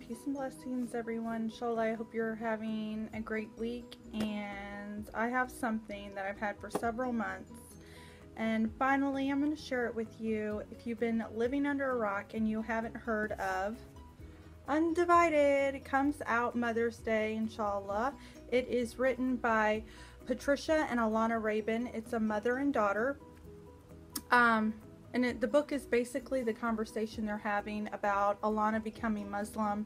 peace and blessings, everyone. Inshallah, I hope you're having a great week. And I have something that I've had for several months. And finally, I'm going to share it with you. If you've been living under a rock and you haven't heard of Undivided, it comes out Mother's Day, inshallah. It is written by Patricia and Alana Raybon. It's a mother and daughter. The book is basically the conversation they're having about Alana becoming Muslim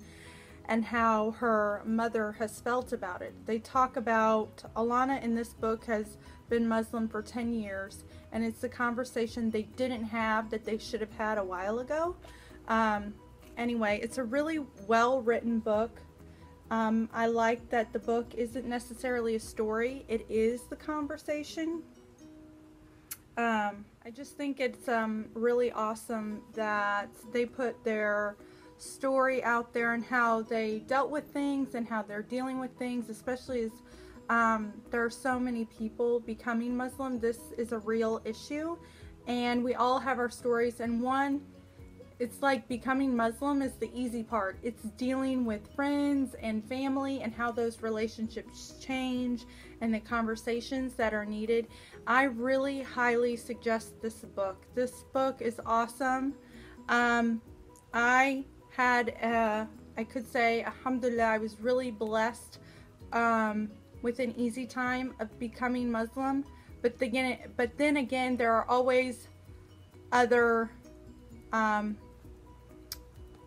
and how her mother has felt about it. They talk about Alana in this book has been Muslim for 10 years, and it's a conversation they didn't have that they should have had a while ago. Anyway, it's a really well-written book. I like that the book isn't necessarily a story. It is the conversation. I just think it's really awesome that they put their story out there and how they dealt with things and how they're dealing with things, especially as there are so many people becoming Muslim. This is a real issue, and we all have our stories, and it's like becoming Muslim is the easy part. It's dealing with friends and family and how those relationships change and the conversations that are needed. I really highly suggest this book. This book is awesome. I could say, alhamdulillah, I was really blessed with an easy time of becoming Muslim. But then again, there are always other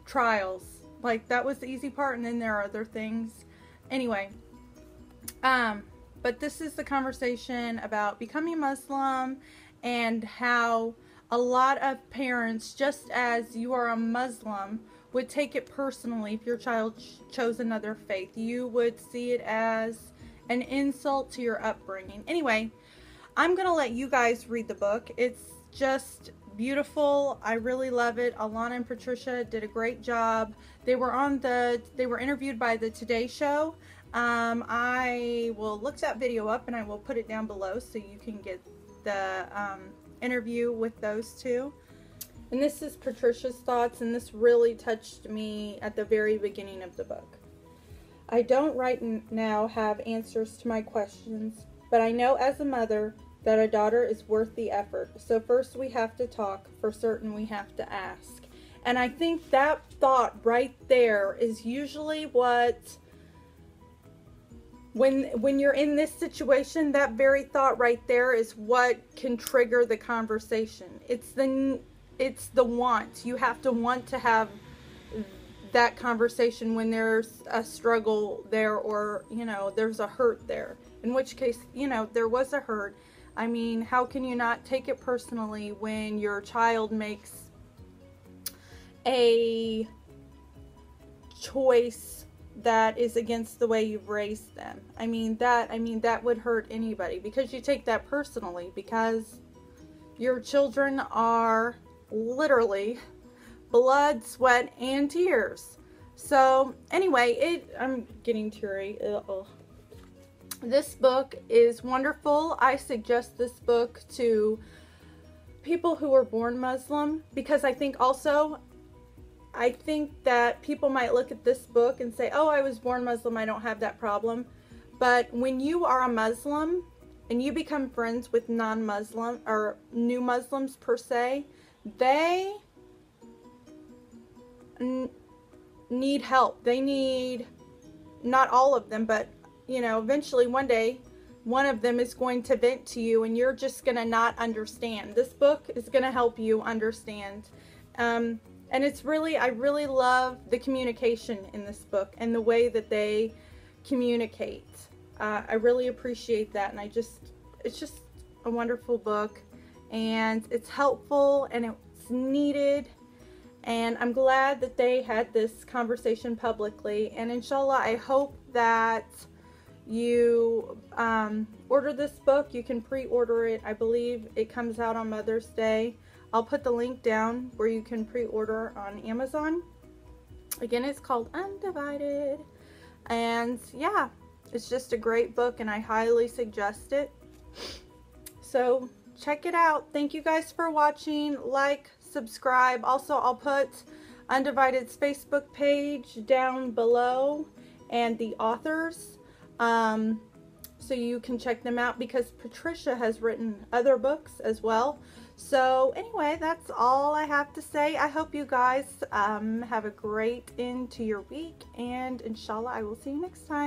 trials. Like, that was the easy part, and then there are other things. Anyway, but this is the conversation about becoming Muslim and how a lot of parents, just as you are a Muslim, would take it personally if your child chose another faith. You would see it as an insult to your upbringing. Anyway, I'm going to let you guys read the book. It's just beautiful. I really love it. Alana and Patricia did a great job. They were interviewed by the Today Show. I will look that video up and I will put it down below so you can get the interview with those two. And this is Patricia's thoughts, and this really touched me at the very beginning of the book. I don't right now have answers to my questions, but I know as a mother that a daughter is worth the effort. So first we have to talk. For certain we have to ask. And I think that thought right there is usually what, when you're in this situation, that very thought right there is what can trigger the conversation. It's the want. You have to want to have that conversation when there's a struggle there, or, you know, there's a hurt there. In which case, you know, there was a hurt. I mean, how can you not take it personally when your child makes a choice that is against the way you've raised them? I mean, that would hurt anybody, because you take that personally, because your children are literally blood, sweat, and tears. So anyway, I'm getting teary. This book is wonderful. I suggest this book to people who were born Muslim, because I think that people might look at this book and say, oh, I was born Muslim, I don't have that problem. But when you are a Muslim and you become friends with non-Muslim or new Muslims per se, they need help. They need, not all of them, but you know, eventually one day one of them is going to vent to you and you're just going to not understand. This book is going to help you understand. And it's really, I really love the communication in this book and the way that they communicate. I really appreciate that, and it's just a wonderful book, and it's helpful and it's needed. And I'm glad that they had this conversation publicly. And inshallah, I hope that you order this book. You can pre-order it. I believe it comes out on Mother's Day. I'll put the link down where you can pre-order on Amazon. Again, it's called Undivided. And yeah, it's just a great book, and I highly suggest it. So check it out. Thank you guys for watching. Like, subscribe. Also, I'll put Undivided's Facebook page down below and the authors, so you can check them out, because Patricia has written other books as well. So anyway, that's all I have to say. I hope you guys have a great end to your week, and inshallah I will see you next time.